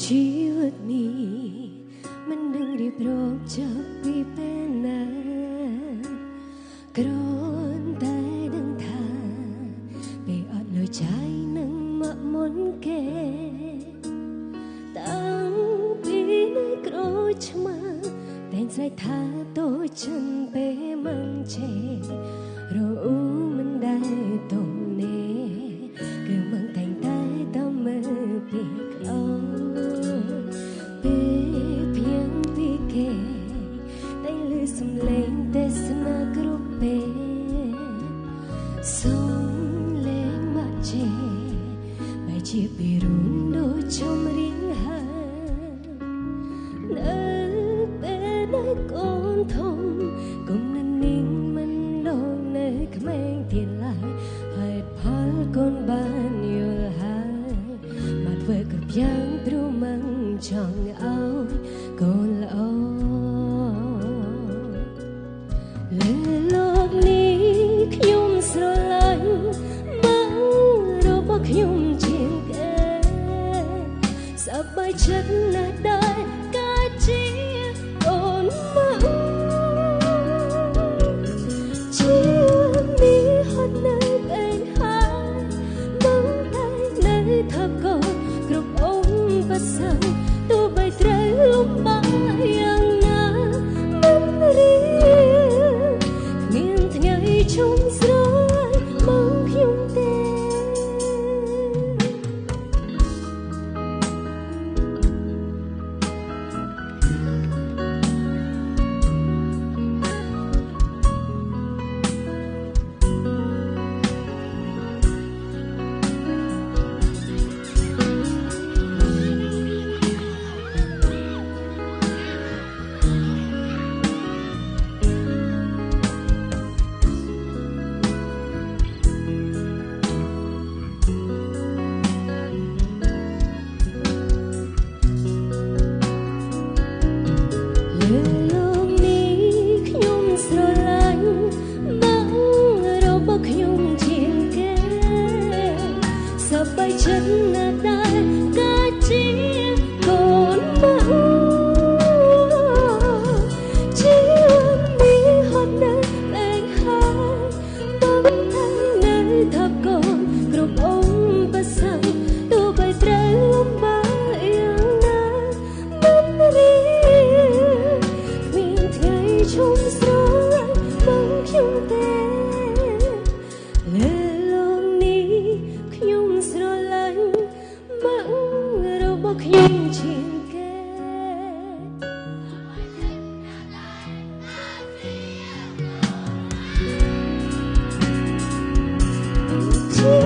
ជីវិតនេះមិននឹងរៀបរាប់ចាប់ពីពេលណាគ្រាន់តែដឹងថាពេលអត់លុយចាយនឹងមកមុនគេតាំងពីនៅក្រូចឆ្មាតែងស្រែកថាតូចចិនពេលមិនជេរអ៊ូមិនដែលទុំនេះគឺមិនតែងតែតាមមើលពីអូពេលភៀងពីគេតែងលឺសំឡេងទេសនាគ្រប់ពេលសំឡេងមកជេបែជាពីរុនដូចជុំរៀងហើយនៅពេលដែលកូនធំគុំនឹងនាងមិនលោនៅក្មេងទៀតឡើយហើយផលកូនបានយល់ហើយមកធ្វើគ្រប់យ៉ាងព្រោះមិនចង់ឲ្យកូនល្អលើលោកនេះខ្ញុំស្រឡាញ់មករបស់ខ្ញុំជាងគេសប្បាយចិត្តណាស់ដែរកាជាអូនមកជានេះហត់នៅពេលហើយមកតែនៅថាកូនគ្រប់អូនបសាទោះបីត្រូវលំបាកយ៉ាងណាមិនរៀងមានថ្ងៃជុំស្រឡាញ់មកខ្ញុំទេចិត្តណាស់ដែរកាជាកូនមកជានេះហត់នៅលេងហើយបងតែនៅថាកូនគ្រប់អូនបសាទោះបីត្រូវលំបាកយ៉ាងណាមិនរៀងគ្មានថ្ងៃជុំស្រឡាញ់បងខ្ញុំទេលើលោកនេះខ្ញុំស្រឡាញ់មករបស់ខ្ញុំជាងគេជា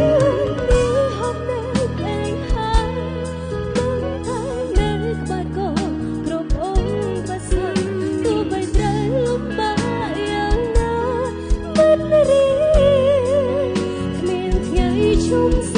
នេះហត់នៅពេលហើយបងតែនៅក្បែរកូនគ្រប់អូនបសាទោះបីត្រូវលំបាកយ៉ាងណាមិនរៀងគ្មានថ្ងៃជុំ